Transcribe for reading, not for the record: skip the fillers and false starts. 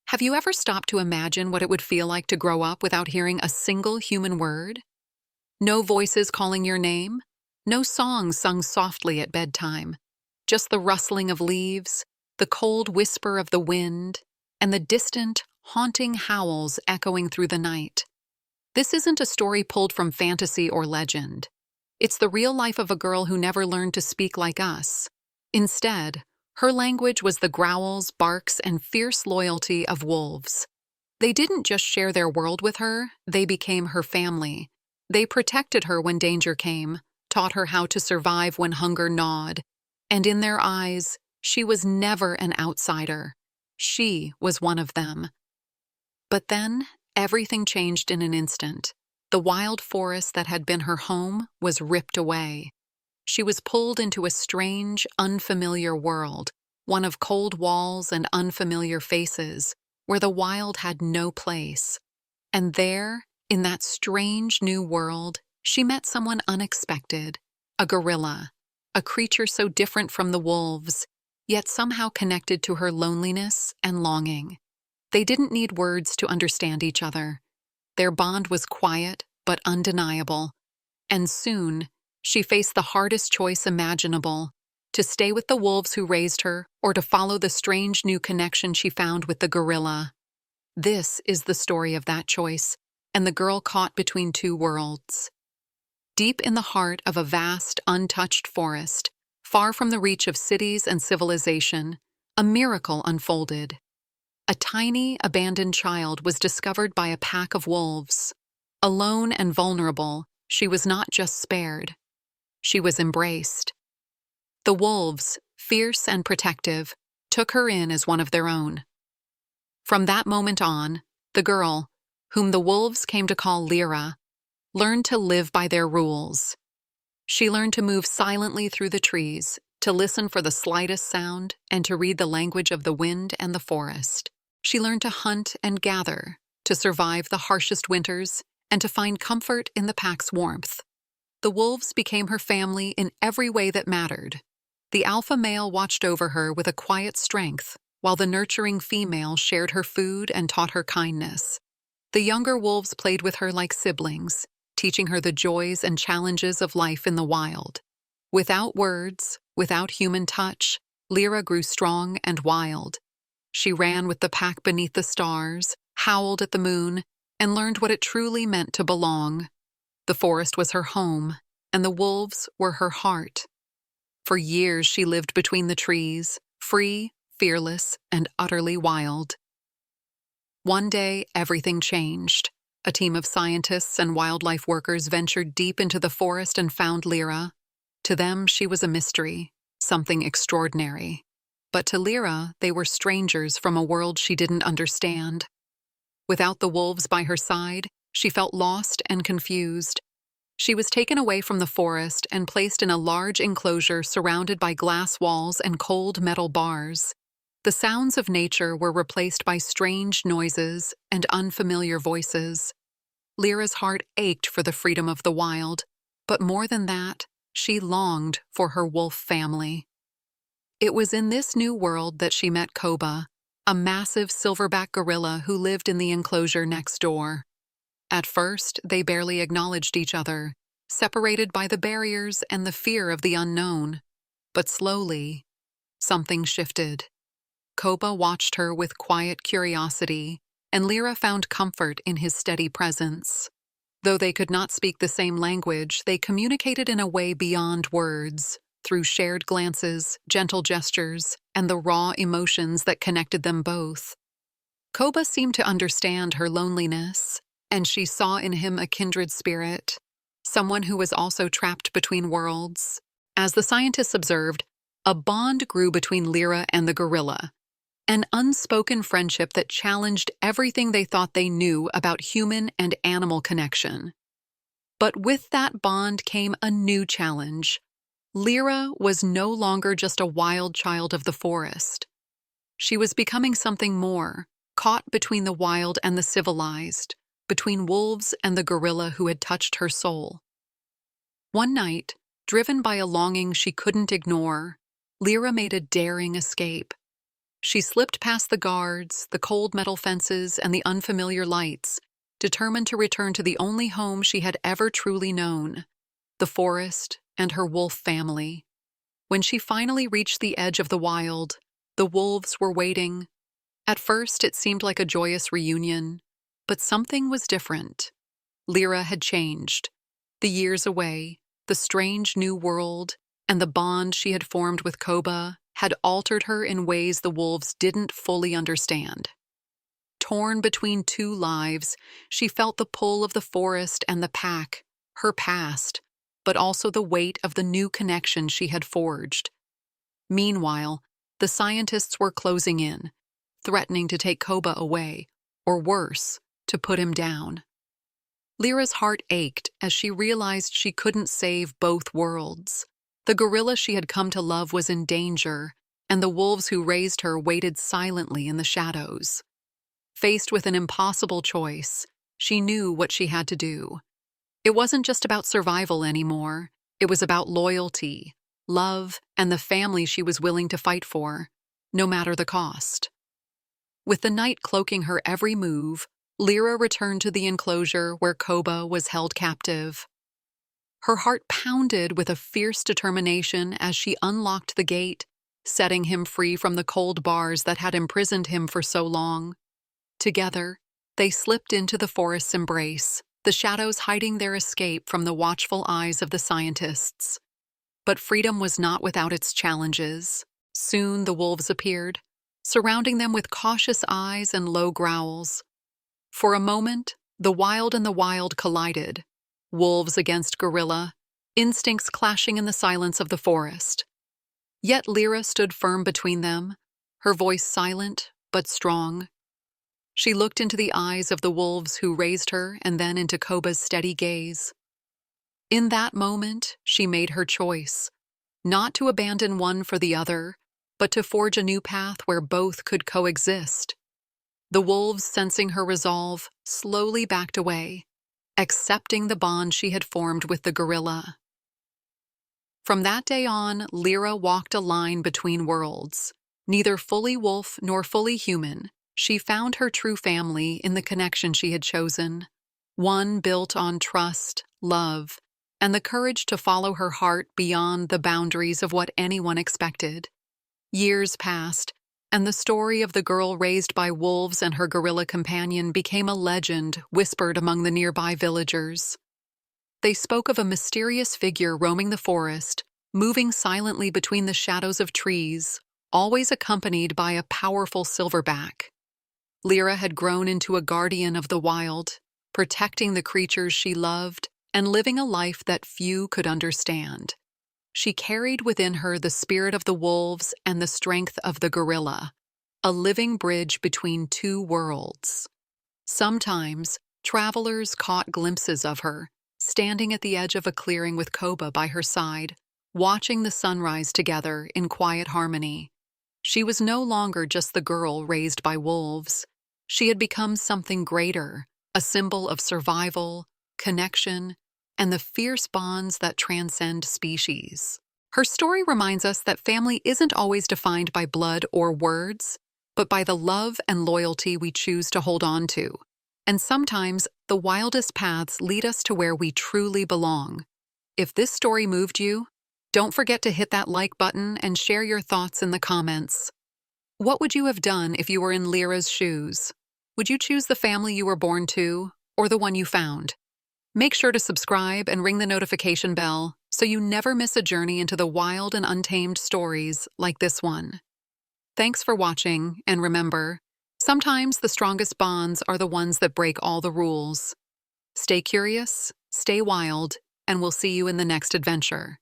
Have you ever stopped to imagine what it would feel like to grow up without hearing a single human word? No voices calling your name? No songs sung softly at bedtime? Just the rustling of leaves, the cold whisper of the wind, and the distant, haunting howls echoing through the night. This isn't a story pulled from fantasy or legend. It's the real life of a girl who never learned to speak like us. Instead, her language was the growls, barks, and fierce loyalty of wolves. They didn't just share their world with her, they became her family. They protected her when danger came, taught her how to survive when hunger gnawed, and in their eyes, she was never an outsider. She was one of them. But then, everything changed in an instant. The wild forest that had been her home was ripped away. She was pulled into a strange, unfamiliar world, one of cold walls and unfamiliar faces, where the wild had no place. And there, in that strange new world, she met someone unexpected, a gorilla, a creature so different from the wolves, yet somehow connected to her loneliness and longing. They didn't need words to understand each other. Their bond was quiet but undeniable, and soon she faced the hardest choice imaginable: to stay with the wolves who raised her or to follow the strange new connection she found with the gorilla. This is the story of that choice, and the girl caught between two worlds. Deep in the heart of a vast, untouched forest, far from the reach of cities and civilization, a miracle unfolded. A tiny, abandoned child was discovered by a pack of wolves. Alone and vulnerable, she was not just spared. She was embraced. The wolves, fierce and protective, took her in as one of their own. From that moment on, the girl, whom the wolves came to call Lira, learned to live by their rules. She learned to move silently through the trees, to listen for the slightest sound, and to read the language of the wind and the forest. She learned to hunt and gather, to survive the harshest winters, and to find comfort in the pack's warmth. The wolves became her family in every way that mattered. The alpha male watched over her with a quiet strength, while the nurturing female shared her food and taught her kindness. The younger wolves played with her like siblings, teaching her the joys and challenges of life in the wild. Without words, without human touch, Lira grew strong and wild. She ran with the pack beneath the stars, howled at the moon, and learned what it truly meant to belong. The forest was her home, and the wolves were her heart. For years she lived between the trees, free, fearless, and utterly wild. One day, everything changed. A team of scientists and wildlife workers ventured deep into the forest and found Lira. To them, she was a mystery, something extraordinary. But to Lira, they were strangers from a world she didn't understand. Without the wolves by her side, she felt lost and confused. She was taken away from the forest and placed in a large enclosure surrounded by glass walls and cold metal bars. The sounds of nature were replaced by strange noises and unfamiliar voices. Lyra's heart ached for the freedom of the wild, but more than that, she longed for her wolf family. It was in this new world that she met Koba, a massive silverback gorilla who lived in the enclosure next door. At first, they barely acknowledged each other, separated by the barriers and the fear of the unknown. But slowly, something shifted. Koba watched her with quiet curiosity, and Lira found comfort in his steady presence. Though they could not speak the same language, they communicated in a way beyond words, through shared glances, gentle gestures, and the raw emotions that connected them both. Koba seemed to understand her loneliness, and she saw in him a kindred spirit, someone who was also trapped between worlds. As the scientists observed, a bond grew between Lira and the gorilla, an unspoken friendship that challenged everything they thought they knew about human and animal connection. But with that bond came a new challenge. Lira was no longer just a wild child of the forest. She was becoming something more, caught between the wild and the civilized, between wolves and the gorilla who had touched her soul. One night, driven by a longing she couldn't ignore, Lira made a daring escape. She slipped past the guards, the cold metal fences, and the unfamiliar lights, determined to return to the only home she had ever truly known, the forest and her wolf family. When she finally reached the edge of the wild, the wolves were waiting. At first, it seemed like a joyous reunion, but something was different. Lira had changed. The years away, the strange new world, and the bond she had formed with Koba had altered her in ways the wolves didn't fully understand. Torn between two lives, she felt the pull of the forest and the pack, her past, but also the weight of the new connection she had forged. Meanwhile, the scientists were closing in, threatening to take Koba away, or worse, to put him down. Lyra's heart ached as she realized she couldn't save both worlds. The gorilla she had come to love was in danger, and the wolves who raised her waited silently in the shadows. Faced with an impossible choice, she knew what she had to do. It wasn't just about survival anymore. It was about loyalty, love, and the family she was willing to fight for, no matter the cost. With the night cloaking her every move, Lira returned to the enclosure where Koba was held captive. Her heart pounded with a fierce determination as she unlocked the gate, setting him free from the cold bars that had imprisoned him for so long. Together, they slipped into the forest's embrace, the shadows hiding their escape from the watchful eyes of the scientists. But freedom was not without its challenges. Soon the wolves appeared, surrounding them with cautious eyes and low growls. For a moment, the wild and the wild collided, wolves against gorilla, instincts clashing in the silence of the forest. Yet Lira stood firm between them, her voice silent but strong. She looked into the eyes of the wolves who raised her and then into Koba's steady gaze. In that moment, she made her choice, not to abandon one for the other, but to forge a new path where both could coexist. The wolves, sensing her resolve, slowly backed away, accepting the bond she had formed with the gorilla. From that day on, Lira walked a line between worlds. Neither fully wolf nor fully human, she found her true family in the connection she had chosen, one built on trust, love, and the courage to follow her heart beyond the boundaries of what anyone expected. Years passed, and the story of the girl raised by wolves and her gorilla companion became a legend whispered among the nearby villagers. They spoke of a mysterious figure roaming the forest, moving silently between the shadows of trees, always accompanied by a powerful silverback. Lira had grown into a guardian of the wild, protecting the creatures she loved and living a life that few could understand. She carried within her the spirit of the wolves and the strength of the gorilla, a living bridge between two worlds. Sometimes, travelers caught glimpses of her, standing at the edge of a clearing with Koba by her side, watching the sunrise together in quiet harmony. She was no longer just the girl raised by wolves. She had become something greater, a symbol of survival, connection, and the fierce bonds that transcend species. Her story reminds us that family isn't always defined by blood or words, but by the love and loyalty we choose to hold on to. And sometimes, the wildest paths lead us to where we truly belong. If this story moved you, don't forget to hit that like button and share your thoughts in the comments. What would you have done if you were in Lyra's shoes? Would you choose the family you were born to, or the one you found? Make sure to subscribe and ring the notification bell so you never miss a journey into the wild and untamed stories like this one. Thanks for watching, and remember, sometimes the strongest bonds are the ones that break all the rules. Stay curious, stay wild, and we'll see you in the next adventure.